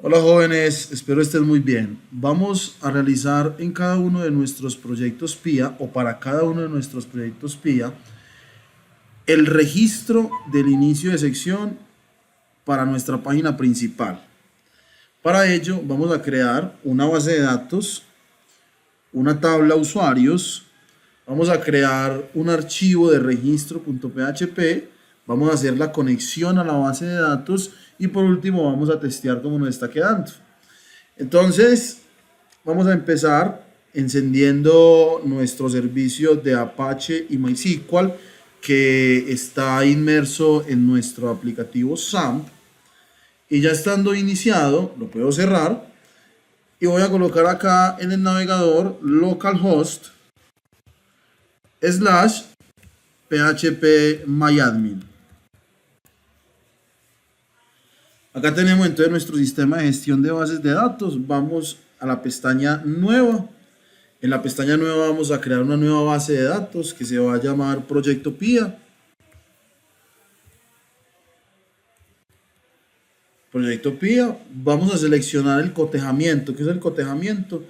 Hola jóvenes, espero estén muy bien. Vamos a realizar en cada uno de nuestros proyectos PIA o para cada uno de nuestros proyectos PIA el registro del inicio de sección para nuestra página principal. Para ello vamos a crear una base de datos, una tabla usuarios, vamos a crear un archivo de registro.php, vamos a hacer la conexión a la base de datos y por último vamos a testear cómo nos está quedando. Entonces vamos a empezar encendiendo nuestro servicio de Apache y MySQL que está inmerso en nuestro aplicativo SAMP, y ya estando iniciado lo puedo cerrar y voy a colocar acá en el navegador localhost /phpMyAdmin. Acá tenemos entonces nuestro sistema de gestión de bases de datos. Vamos a la pestaña nueva. En la pestaña nueva vamos a crear una nueva base de datos que se va a llamar Proyecto PIA. Proyecto PIA. Vamos a seleccionar el cotejamiento. ¿Qué es el cotejamiento?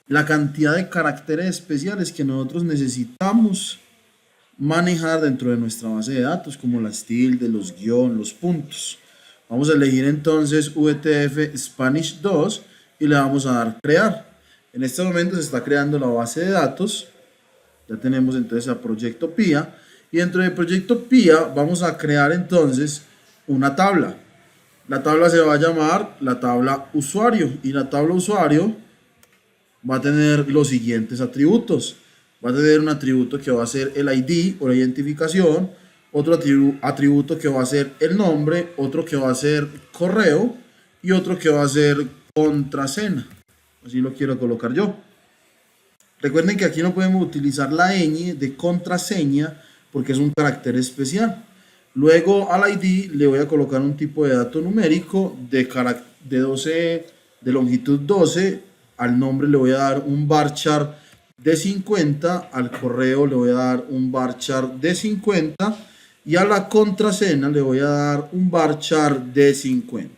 La cantidad de caracteres especiales que nosotros necesitamos manejar dentro de nuestra base de datos, como las tildes, los guiones, los puntos. Vamos a elegir entonces VTF Spanish 2 y le vamos a dar crear. En este momento se está creando la base de datos. Ya tenemos entonces a Proyecto PIA. Y dentro de Proyecto PIA vamos a crear entonces una tabla. La tabla se va a llamar la tabla usuario. Y la tabla usuario va a tener los siguientes atributos. Va a tener un atributo que va a ser el ID o la identificación, otro atributo que va a ser el nombre, otro que va a ser correo y otro que va a ser contraseña. Así lo quiero colocar yo. Recuerden que aquí no podemos utilizar la ñ de contraseña porque es un carácter especial. Luego al ID le voy a colocar un tipo de dato numérico de longitud 12. Al nombre le voy a dar un varchar de 50, al correo le voy a dar un varchar de 50 y a la contraseña le voy a dar un varchar de 50.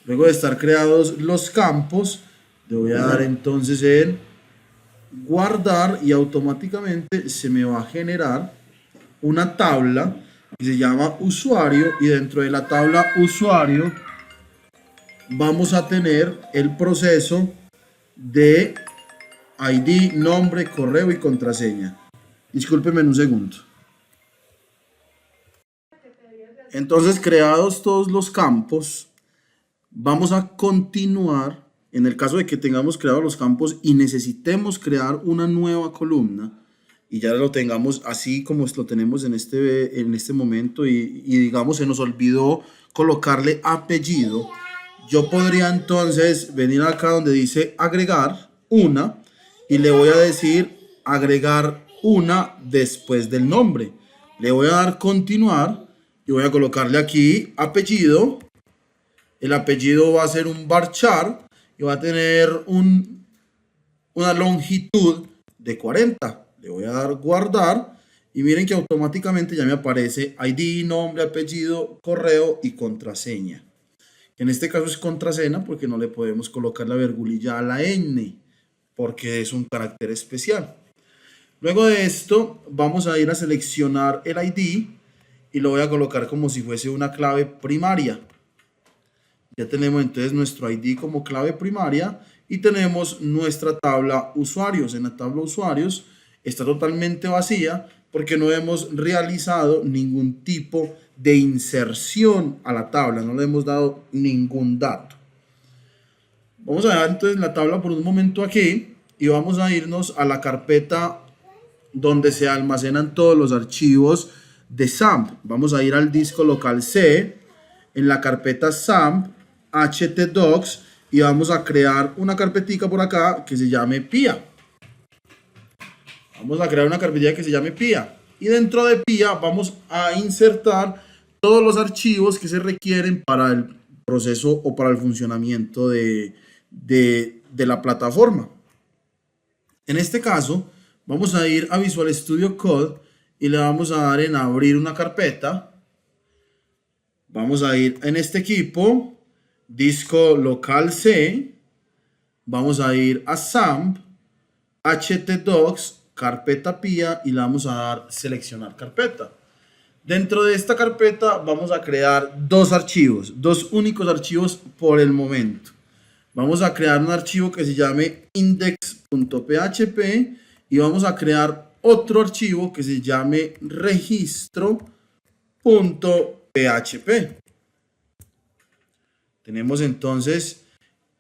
Luego de estar creados los campos, le voy a dar entonces en guardar y automáticamente se me va a generar una tabla que se llama usuario, y dentro de la tabla usuario vamos a tener el proceso de ID, nombre, correo y contraseña. Discúlpenme un segundo. Entonces, creados todos los campos, vamos a continuar. En el caso de que tengamos creados los campos y necesitemos crear una nueva columna y ya lo tengamos así como lo tenemos en este momento y digamos se nos olvidó colocarle apellido, yo podría entonces venir acá donde dice agregar una y le voy a decir agregar una después del nombre. Le voy a dar continuar y voy a colocarle aquí apellido. El apellido va a ser un varchar y va a tener una longitud de 40. Le voy a dar guardar y miren que automáticamente ya me aparece ID, nombre, apellido, correo y contraseña. En este caso es contraseña porque no le podemos colocar la virgulilla a la N porque es un carácter especial. Luego de esto vamos a ir a seleccionar el ID y lo voy a colocar como si fuese una clave primaria. Ya tenemos entonces nuestro ID como clave primaria y tenemos nuestra tabla usuarios. En la tabla usuarios está totalmente vacía porque no hemos realizado ningún tipo de inserción a la tabla, no le hemos dado ningún dato. Vamos a dejar entonces la tabla por un momento aquí y vamos a irnos a la carpeta donde se almacenan todos los archivos de SAMP. Vamos a ir al disco local C, en la carpeta SAMP, htdocs, y vamos a crear una carpetica por acá que se llame PIA. Vamos a crear una carpetita que se llame PIA. Y dentro de PIA vamos a insertar todos los archivos que se requieren para el proceso o para el funcionamiento de la plataforma. En este caso, vamos a ir a Visual Studio Code y le vamos a dar en abrir una carpeta. Vamos a ir en este equipo, disco local C, vamos a ir a XAMPP, htdocs, carpeta PIA y le vamos a dar seleccionar carpeta. Dentro de esta carpeta vamos a crear dos archivos, dos únicos archivos por el momento. Vamos a crear un archivo que se llame index.php y vamos a crear otro archivo que se llame registro.php. Tenemos entonces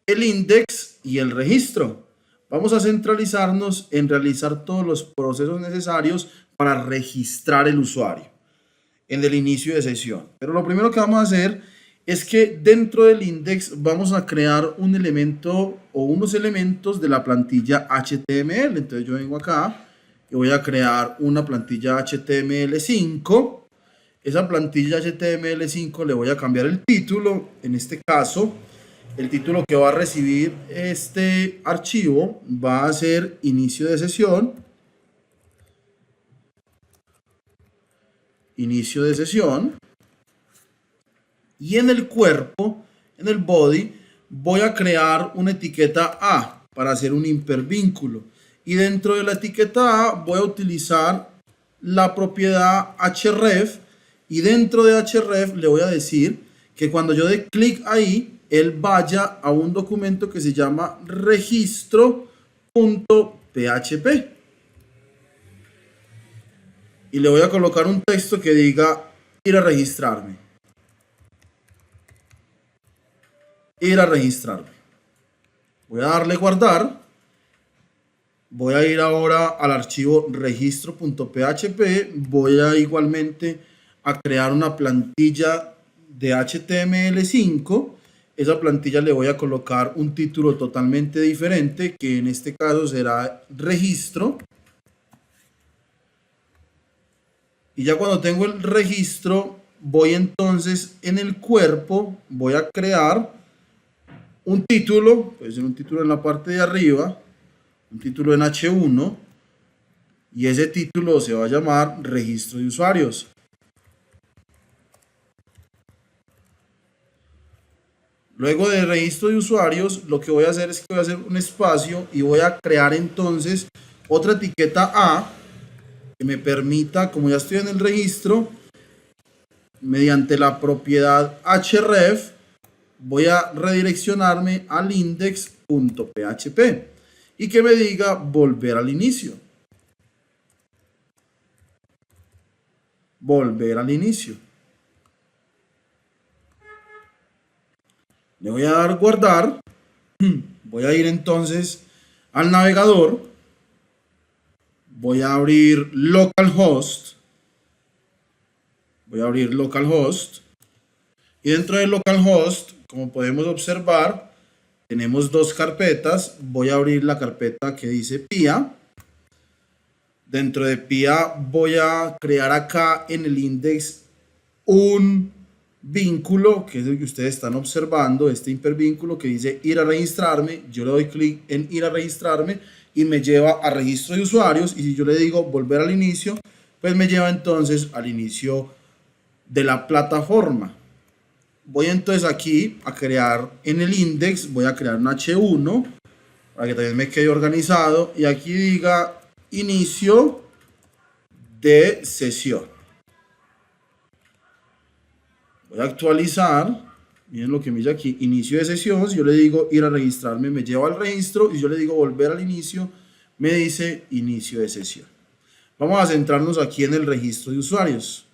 el index y el registro. Vamos a centralizarnos en realizar todos los procesos necesarios para registrar el usuario en el inicio de sesión. Pero lo primero que vamos a hacer es que dentro del index vamos a crear un elemento o unos elementos de la plantilla HTML. Entonces yo vengo acá y voy a crear una plantilla HTML5. Esa plantilla HTML5 le voy a cambiar el título. En este caso, el título que va a recibir este archivo va a ser inicio de sesión. Inicio de sesión. Y en el cuerpo, en el body, voy a crear una etiqueta A para hacer un hipervínculo. Y dentro de la etiqueta A voy a utilizar la propiedad href. Y dentro de href le voy a decir que cuando yo dé clic ahí, él vaya a un documento que se llama registro.php. Y le voy a colocar un texto que diga ir a registrarme. Ir a registrarme. Voy a darle guardar. Voy a ir ahora al archivo registro.php. Voy a igualmente a crear una plantilla de HTML5. Esa plantilla le voy a colocar un título totalmente diferente, que en este caso será registro. Y ya cuando tengo el registro, voy entonces en el cuerpo, voy a crear un título, puede ser un título en la parte de arriba, un título en H1, y ese título se va a llamar registro de usuarios. Luego de registro de usuarios, lo que voy a hacer es que voy a hacer un espacio y voy a crear entonces otra etiqueta A que me permita, como ya estoy en el registro, mediante la propiedad href, voy a redireccionarme al index.php y que me diga volver al inicio. Volver al inicio. Le voy a dar guardar. Voy a ir entonces al navegador. Voy a abrir localhost. Voy a abrir localhost. Y dentro de localhost, como podemos observar, tenemos dos carpetas. Voy a abrir la carpeta que dice PIA. Dentro de PIA voy a crear acá en el index un vínculo, que es el que ustedes están observando, este hipervínculo que dice ir a registrarme. Yo le doy clic en ir a registrarme y me lleva a registro de usuarios, y si yo le digo volver al inicio, pues me lleva entonces al inicio de la plataforma. Voy entonces aquí a crear en el index, voy a crear un H1 para que también me quede organizado, y aquí diga inicio de sesión. Voy a actualizar. Miren lo que me dice aquí, inicio de sesión. Si yo le digo ir a registrarme, me lleva al registro, y si yo le digo volver al inicio, me dice inicio de sesión. Vamos a centrarnos aquí en el registro de usuarios.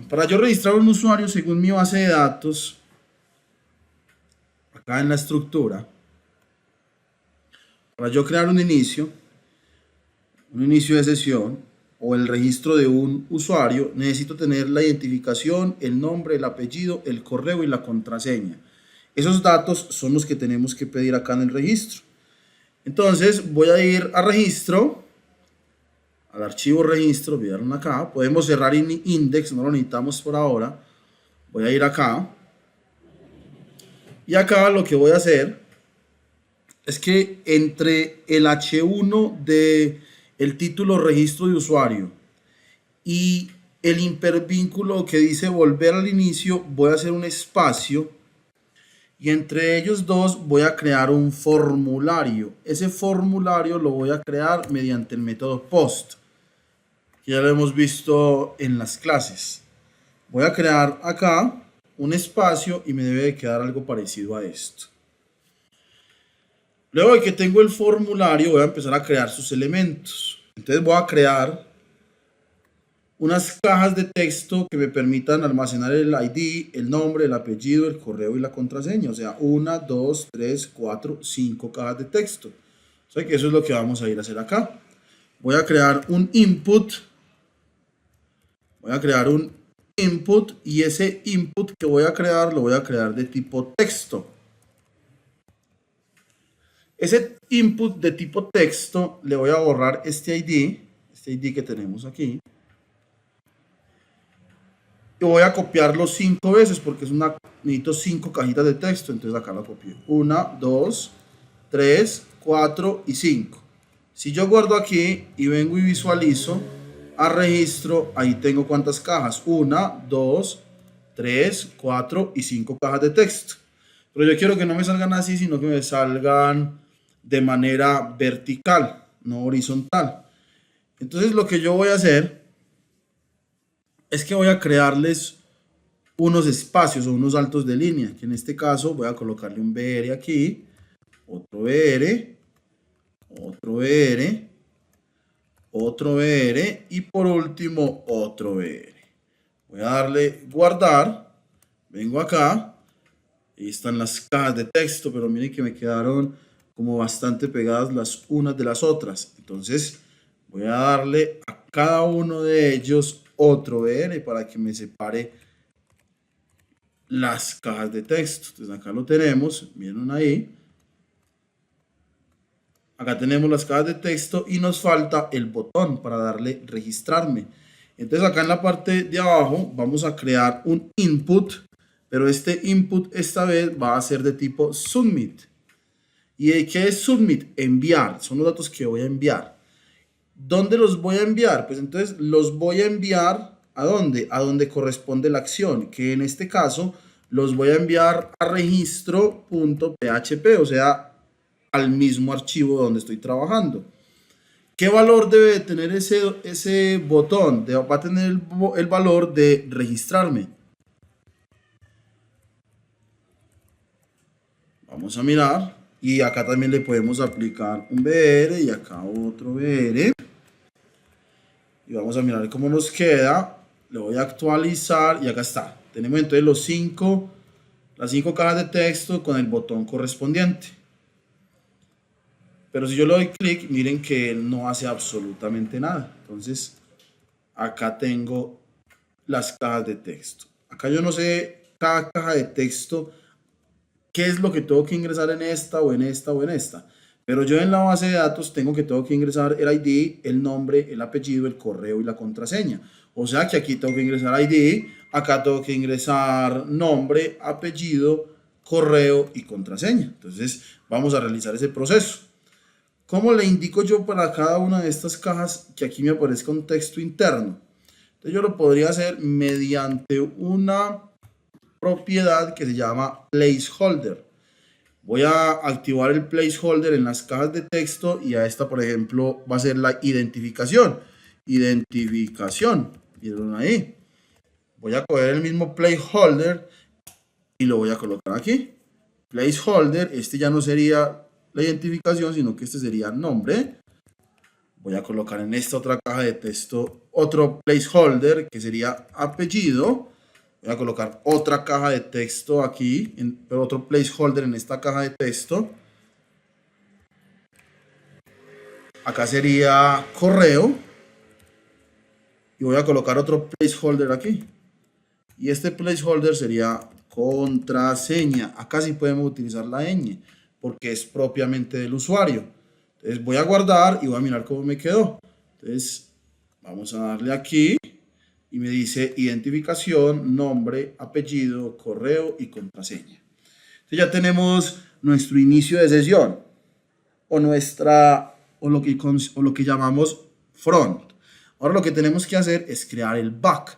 Para yo registrar un usuario según mi base de datos, acá en la estructura, para yo crear un inicio de sesión o el registro de un usuario, necesito tener la identificación, el nombre, el apellido, el correo y la contraseña. Esos datos son los que tenemos que pedir acá en el registro. Entonces voy a ir a registro, al archivo registro, vieron acá. Podemos cerrar index, no lo necesitamos por ahora. Voy a ir acá. Y acá lo que voy a hacer es que entre el H1 de el título registro de usuario y el hipervínculo que dice volver al inicio, voy a hacer un espacio y entre ellos dos voy a crear un formulario. Ese formulario lo voy a crear mediante el método post, que ya lo hemos visto en las clases. Voy a crear acá un espacio y me debe de quedar algo parecido a esto. Luego de que tengo el formulario, voy a empezar a crear sus elementos. Entonces voy a crear unas cajas de texto que me permitan almacenar el ID, el nombre, el apellido, el correo y la contraseña. O sea, 1, 2, 3, 4, 5 cajas de texto. O sea que eso es lo que vamos a ir a hacer acá. Voy a crear un input. Voy a crear un input y ese input que voy a crear lo voy a crear de tipo texto. Ese input de tipo texto le voy a borrar este ID que tenemos aquí. Y voy a copiarlo 5 veces porque necesito 5 cajitas de texto. Entonces acá lo copio. 1, 2, 3, 4 y 5. Si yo guardo aquí y vengo y visualizo a registro, ahí tengo cuántas cajas. 1, 2, 3, 4 y 5 cajas de texto. Pero yo quiero que no me salgan así, sino que me salgan de manera vertical, no horizontal. Entonces lo que yo voy a hacer es que voy a crearles unos espacios o unos saltos de línea, que en este caso voy a colocarle un BR aquí, otro BR, otro BR, otro BR y por último otro BR. Voy a darle guardar, vengo acá, ahí están las cajas de texto, pero miren que me quedaron como bastante pegadas las unas de las otras. Entonces voy a darle a cada uno de ellos otro BR para que me separe las cajas de texto. Entonces acá lo tenemos, miren ahí. Acá tenemos las cajas de texto y nos falta el botón para darle registrarme. Entonces acá en la parte de abajo vamos a crear un input, pero este input esta vez va a ser de tipo submit. ¿Y qué es submit? Enviar, son los datos que voy a enviar. ¿Dónde los voy a enviar? Pues entonces los voy a enviar ¿a dónde? A donde corresponde la acción, que en este caso los voy a enviar a registro.php, o sea, al mismo archivo donde estoy trabajando. ¿Qué valor debe tener ese botón? Va a tener el valor de registrarme. Vamos a mirar. Y acá también le podemos aplicar un BR y acá otro BR. Y vamos a mirar cómo nos queda. Le voy a actualizar y acá está. Tenemos entonces las 5 cajas de texto con el botón correspondiente. Pero si yo le doy clic, miren que no hace absolutamente nada. Entonces, acá tengo las cajas de texto. Acá yo no sé cada caja de texto qué es lo que tengo que ingresar en esta o en esta o en esta. Pero yo en la base de datos tengo que ingresar el ID, el nombre, el apellido, el correo y la contraseña. O sea que aquí tengo que ingresar ID, acá tengo que ingresar nombre, apellido, correo y contraseña. Entonces vamos a realizar ese proceso. ¿Cómo le indico yo para cada una de estas cajas que aquí me aparezca un texto interno? Entonces yo lo podría hacer mediante una propiedad que se llama placeholder. Voy a activar el placeholder en las cajas de texto y a esta, por ejemplo, va a ser la identificación. Identificación. ¿Vieron ahí? Voy a coger el mismo placeholder y lo voy a colocar aquí. Placeholder, este ya no sería la identificación, sino que este sería nombre. Voy a colocar en esta otra caja de texto otro placeholder que sería apellido. Voy a colocar otra caja de texto aquí, pero otro placeholder en esta caja de texto. Acá sería correo. Y voy a colocar otro placeholder aquí. Y este placeholder sería contraseña. Acá sí podemos utilizar la ñ, porque es propiamente del usuario. Entonces voy a guardar y voy a mirar cómo me quedó. Entonces vamos a darle aquí. Y me dice identificación, nombre, apellido, correo y contraseña. Entonces ya tenemos nuestro inicio de sesión o lo que llamamos front. Ahora lo que tenemos que hacer es crear el back.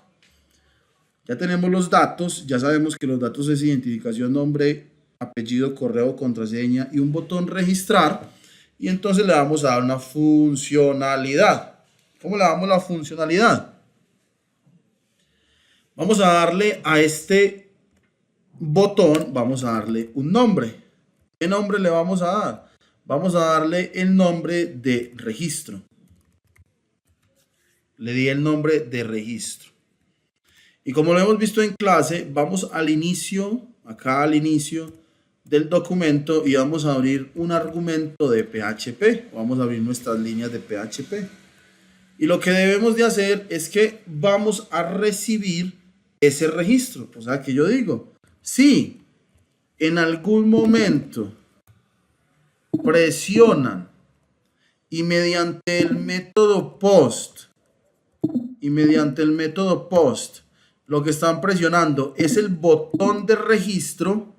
Ya tenemos los datos, ya sabemos que los datos es identificación, nombre, apellido, correo, contraseña y un botón registrar. Y entonces le vamos a dar una funcionalidad. ¿Cómo le damos la funcionalidad? Vamos a darle a este botón, vamos a darle un nombre. ¿Qué nombre le vamos a dar? Vamos a darle el nombre de registro. Le di el nombre de registro. Y como lo hemos visto en clase, vamos al inicio, acá al inicio del documento y vamos a abrir un argumento de PHP. Vamos a abrir nuestras líneas de PHP. Y lo que debemos de hacer es que vamos a recibir ese registro. O sea que yo digo, si en algún momento presionan y mediante el método post, lo que están presionando es el botón de registro,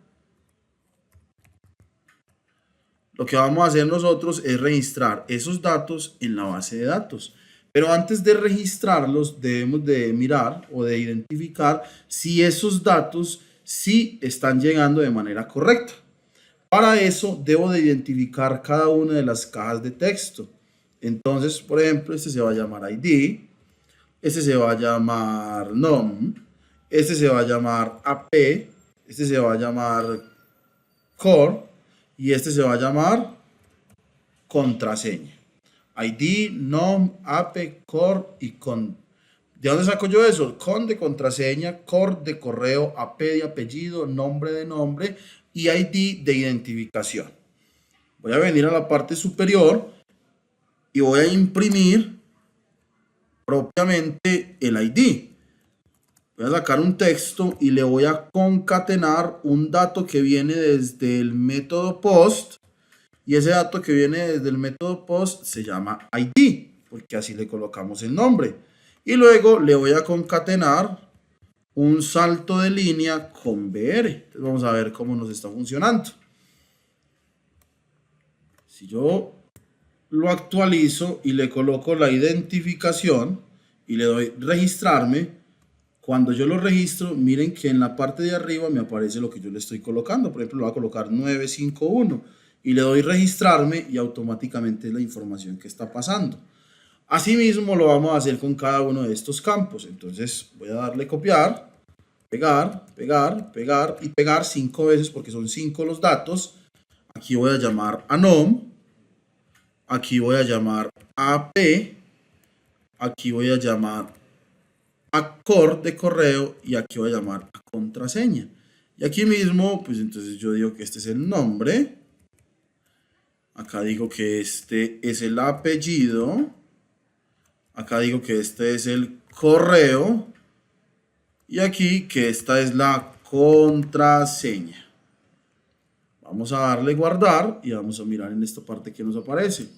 lo que vamos a hacer nosotros es registrar esos datos en la base de datos. Pero antes de registrarlos debemos de mirar o de identificar si esos datos sí están llegando de manera correcta. Para eso debo de identificar cada una de las cajas de texto. Entonces, por ejemplo, este se va a llamar ID, este se va a llamar NOM, este se va a llamar AP, este se va a llamar Core y este se va a llamar contraseña. ID, NOM, AP, Core y con. ¿De dónde saco yo eso? Con de contraseña, Core de correo, AP de apellido, nombre de nombre y ID de identificación. Voy a venir a la parte superior y voy a imprimir propiamente el ID. Voy a sacar un texto y le voy a concatenar un dato que viene desde el método post. Y ese dato que viene desde el método post se llama ID, porque así le colocamos el nombre. Y luego le voy a concatenar un salto de línea con BR. Entonces vamos a ver cómo nos está funcionando. Si yo lo actualizo y le coloco la identificación y le doy registrarme, cuando yo lo registro, miren que en la parte de arriba me aparece lo que yo le estoy colocando. Por ejemplo, le voy a colocar 951 y le doy registrarme y automáticamente es la información que está pasando. Asimismo, lo vamos a hacer con cada uno de estos campos. Entonces, voy a darle copiar, pegar, pegar, pegar y pegar 5 veces porque son 5 los datos. Aquí voy a llamar a NOM, aquí voy a llamar a AP, aquí voy a llamar a Core de correo y aquí voy a llamar a contraseña. Y aquí mismo, pues entonces yo digo que este es el nombre. Acá digo que este es el apellido. Acá digo que este es el correo. Y aquí que esta es la contraseña. Vamos a darle guardar y vamos a mirar en esta parte que nos aparece.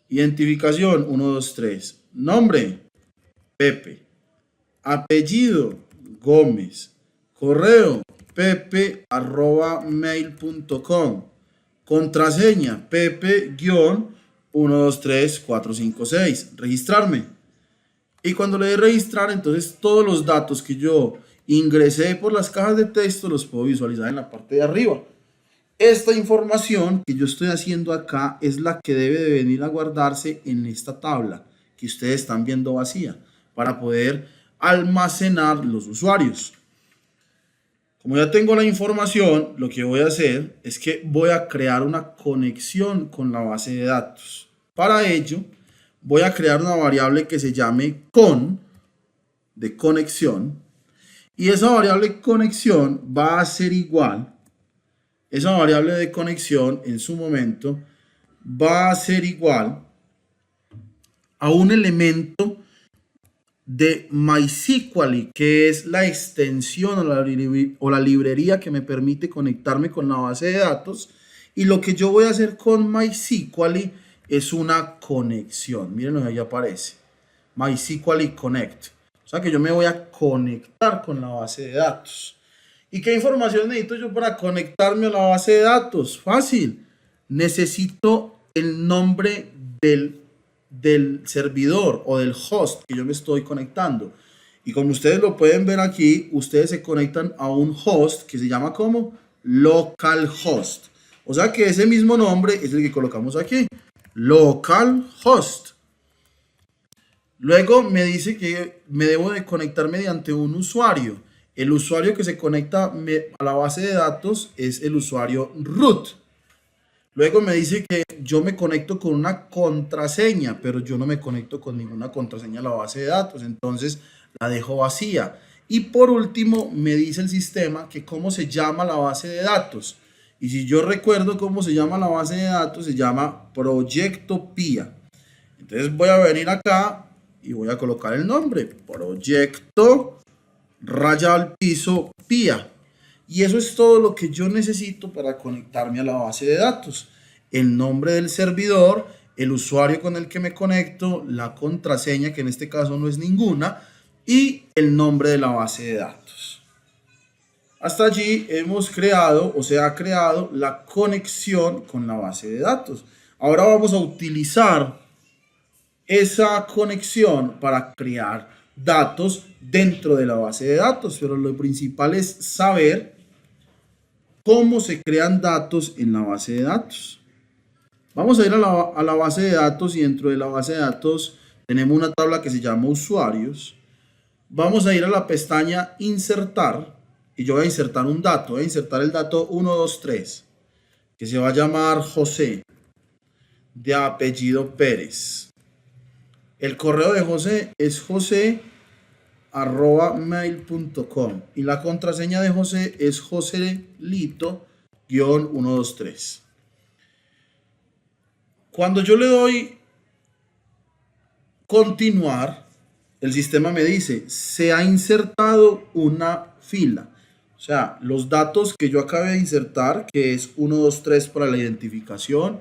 Identificación 1, 2, 3. Nombre Pepe. Apellido Gómez. Correo pepe@mail.com. Contraseña pepe-12345 registrarme. Y cuando le dé registrar, entonces todos los datos que yo ingresé por las cajas de texto los puedo visualizar en la parte de arriba. Esta información que yo estoy haciendo acá es la que debe de venir a guardarse en esta tabla que ustedes están viendo vacía para poder almacenar los usuarios. Como ya tengo la información, lo que voy a hacer es que voy a crear una conexión con la base de datos. Para ello, voy a crear una variable que se llame con, de conexión, y esa variable conexión va a ser igual, esa variable de conexión en su momento va a ser igual a un elemento de MySQL, que es la extensión o la librería que me permite conectarme con la base de datos. Y lo que yo voy a hacer con MySQL es una conexión. Miren, ahí aparece MySQL Connect. O sea que yo me voy a conectar con la base de datos. ¿Y qué información necesito yo para conectarme a la base de datos? Fácil. Necesito el nombre del servidor o del host que yo me estoy conectando. Y como ustedes lo pueden ver aquí, ustedes se conectan a un host que se llama como localhost. O sea que ese mismo nombre es el que colocamos aquí, localhost. Luego me dice que me debo de conectar mediante un usuario. El usuario que se conecta a la base de datos es el usuario root. Luego me dice que yo me conecto con una contraseña, pero yo no me conecto con ninguna contraseña a la base de datos, entonces la dejo vacía. Y por último me dice el sistema que cómo se llama la base de datos. Y si yo recuerdo cómo se llama la base de datos, se llama Proyecto PIA. Entonces voy a venir acá y voy a colocar el nombre, Proyecto raya al piso PIA. Y eso es todo lo que yo necesito para conectarme a la base de datos. El nombre del servidor, el usuario con el que me conecto, la contraseña, que en este caso no es ninguna, y el nombre de la base de datos. Hasta allí hemos creado o se ha creado la conexión con la base de datos. Ahora vamos a utilizar esa conexión para crear datos dentro de la base de datos, pero lo principal es saber cómo se crean datos en la base de datos. Vamos a ir a la base de datos y dentro de la base de datos tenemos una tabla que se llama usuarios. Vamos a ir a la pestaña insertar y yo voy a insertar un dato. Voy a insertar el dato 123 que se va a llamar José, de apellido Pérez. El correo de José es jose@mail.com y la contraseña de José es joselito-123. Cuando yo le doy continuar, el sistema me dice, se ha insertado una fila. O sea, los datos que yo acabé de insertar, que es 123 para la identificación,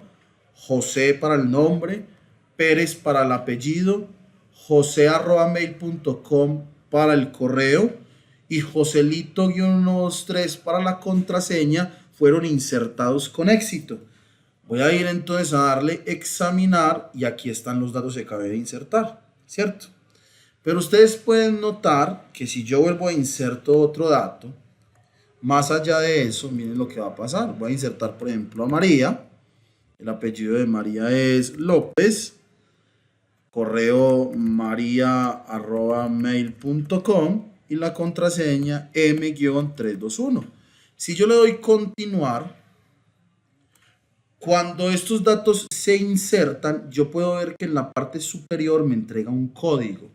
José para el nombre, Pérez para el apellido, jose@mail.com para el correo y joselito-123 para la contraseña, fueron insertados con éxito. Voy a ir entonces a darle examinar y aquí están los datos que acabé de insertar, ¿cierto? Pero ustedes pueden notar que si yo vuelvo a inserto otro dato, más allá de eso, miren lo que va a pasar. Voy a insertar, por ejemplo, a María. El apellido de María es López. Correo maria@mail.com y la contraseña m-321. Si yo le doy continuar, cuando estos datos se insertan, yo puedo ver que en la parte superior me entrega un código.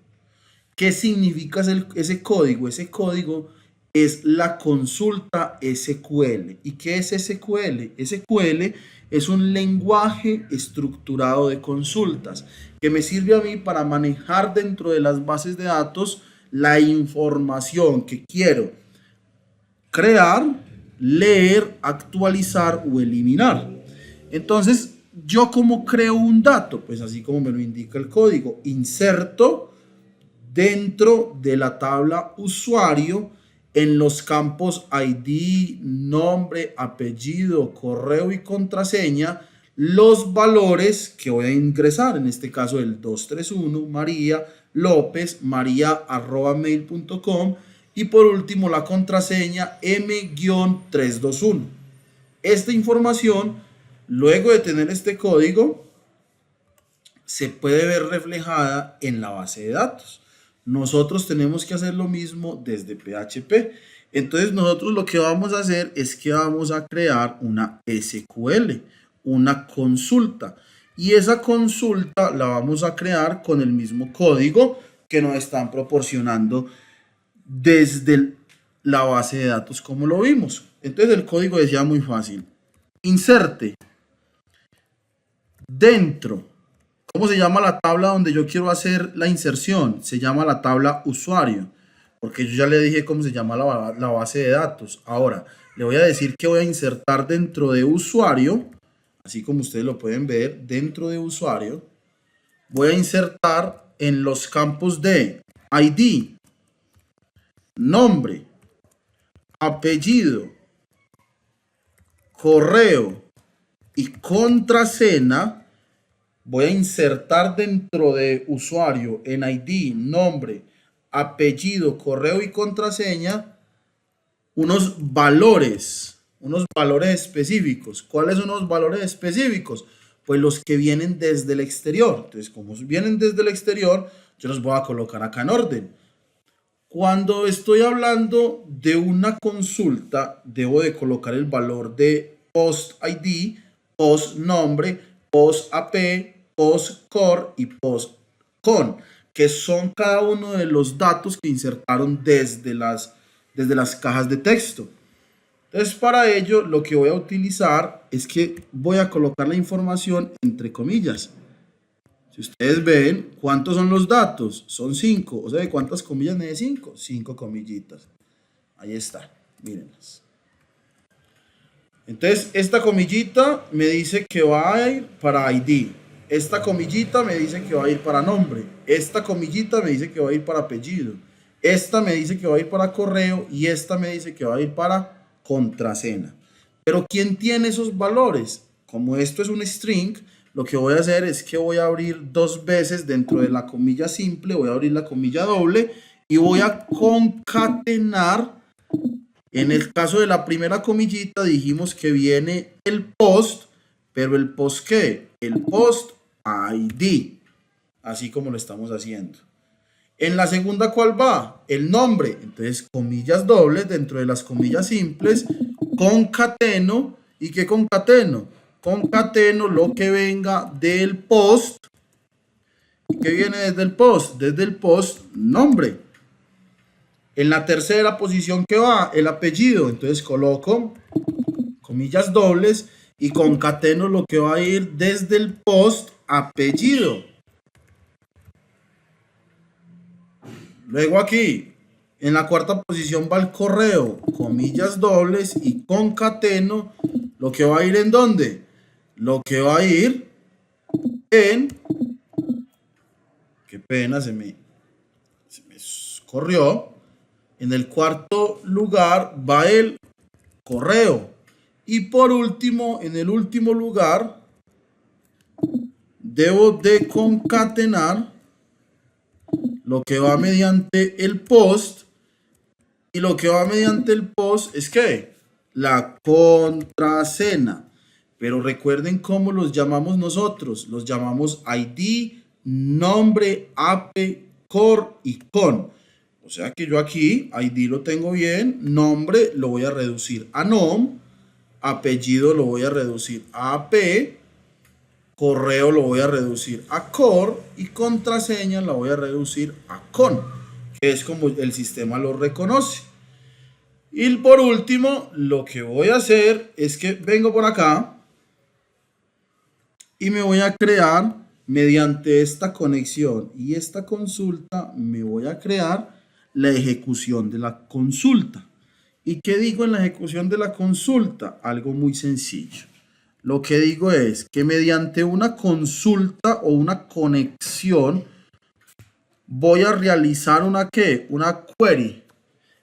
¿Qué significa ese código? Ese código es la consulta SQL. ¿Y qué es SQL? SQL es un lenguaje estructurado de consultas que me sirve a mí para manejar dentro de las bases de datos la información que quiero crear, leer, actualizar o eliminar. Entonces, ¿yo cómo creo un dato? Pues así como me lo indica el código, inserto dentro de la tabla usuario en los campos ID, nombre, apellido, correo y contraseña, los valores que voy a ingresar, en este caso el 231, María López, maria@mail.com y por último la contraseña M-321. Esta información, luego de tener este código, se puede ver reflejada en la base de datos. Nosotros tenemos que hacer lo mismo desde PHP. Entonces nosotros lo que vamos a hacer es que vamos a crear una SQL, una consulta. Y esa consulta la vamos a crear con el mismo código que nos están proporcionando desde la base de datos como lo vimos. Entonces el código decía muy fácil. Inserte dentro. ¿Cómo se llama la tabla donde yo quiero hacer la inserción? Se llama la tabla usuario, porque yo ya le dije cómo se llama la base de datos. Ahora, le voy a decir que voy a insertar dentro de usuario, así como ustedes lo pueden ver, dentro de usuario, voy a insertar en los campos de ID, nombre, apellido, correo y contraseña. Voy a insertar dentro de usuario en ID, nombre, apellido, correo y contraseña unos valores unos valores específicos. ¿Cuáles son los valores específicos? Pues los que vienen desde el exterior. Entonces, como vienen desde el exterior, yo los voy a colocar acá en orden. Cuando estoy hablando de una consulta, debo de colocar el valor de post ID, post nombre, post AP, post core y post con, que son cada uno de los datos que insertaron desde las cajas de texto. Entonces, para ello, lo que voy a utilizar es que voy a colocar la información entre comillas. Si ustedes ven, ¿cuántos son los datos? Son 5. O sea, ¿de cuántas comillas me de 5? 5 comillitas. Ahí está. Mírenlas. Entonces, esta comillita me dice que va a ir para ID. Esta comillita me dice que va a ir para nombre. Esta comillita me dice que va a ir para apellido. Esta me dice que va a ir para correo. Y esta me dice que va a ir para contraseña. Pero ¿quién tiene esos valores? Como esto es un string, lo que voy a hacer es que voy a abrir 2 veces dentro de la comilla simple, voy a abrir la comilla doble y voy a concatenar. En el caso de la primera comillita dijimos que viene el post, pero el post ¿qué? El post ID, así como lo estamos haciendo. En la segunda, ¿cuál va? El nombre. Entonces, comillas dobles dentro de las comillas simples, concateno. ¿Y qué concateno? Concateno lo que venga del post. ¿Y qué viene desde el post? Desde el post, nombre. En la tercera posición, ¿qué va? El apellido. Entonces, coloco comillas dobles y concateno lo que va a ir desde el post, apellido. Luego aquí, en la cuarta posición va el correo, comillas dobles y concateno, lo que va a ir en ¿dónde? Lo que va a ir en, qué pena, se me corrió. En el cuarto lugar va el correo. Y por último, en el último lugar, debo de concatenar lo que va mediante el post, y lo que va mediante el post es que la contraseña. Pero recuerden cómo los llamamos nosotros. Los llamamos ID, nombre, AP, core y con. O sea que yo aquí ID lo tengo bien, nombre lo voy a reducir a nom, apellido lo voy a reducir a AP, correo lo voy a reducir a core y contraseña la voy a reducir a con, que es como el sistema lo reconoce. Y por último, lo que voy a hacer es que vengo por acá y me voy a crear mediante esta conexión y esta consulta, me voy a crear la ejecución de la consulta. ¿Y qué digo en la ejecución de la consulta? Algo muy sencillo. Lo que digo es que mediante una consulta o una conexión voy a realizar una ¿qué? Una query.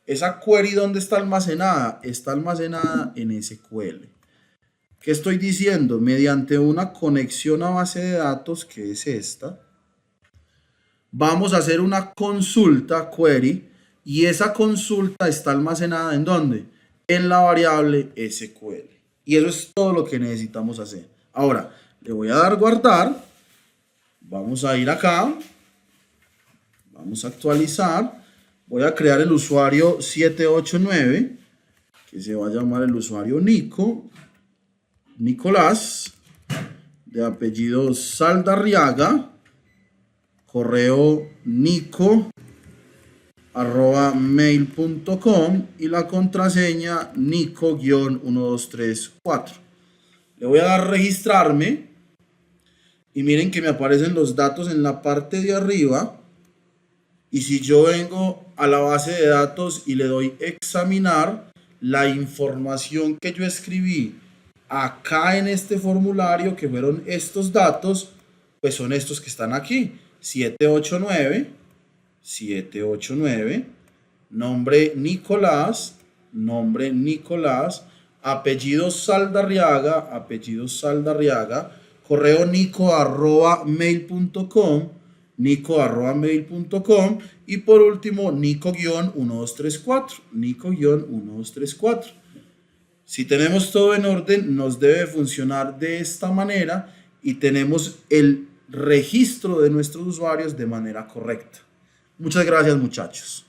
Esa query, ¿dónde está almacenada? Está almacenada en SQL. ¿Qué estoy diciendo? Mediante una conexión a base de datos, que es esta, vamos a hacer una consulta, query, y esa consulta está almacenada ¿en dónde? En la variable SQL. Y eso es todo lo que necesitamos hacer. Ahora, le voy a dar guardar. Vamos a ir acá. Vamos a actualizar. Voy a crear el usuario 789, que se va a llamar el usuario Nicolás, de apellido Saldarriaga, correo nico@mail.com y la contraseña nico-1234. Le voy a dar registrarme y miren que me aparecen los datos en la parte de arriba. Y si yo vengo a la base de datos y le doy examinar, la información que yo escribí acá en este formulario, que fueron estos datos, pues son estos que están aquí. 789, nombre Nicolás, apellido Saldarriaga, correo nico@mail.com, y por último Nico-1234. Si tenemos todo en orden, nos debe funcionar de esta manera y tenemos el registro de nuestros usuarios de manera correcta. Muchas gracias, muchachos.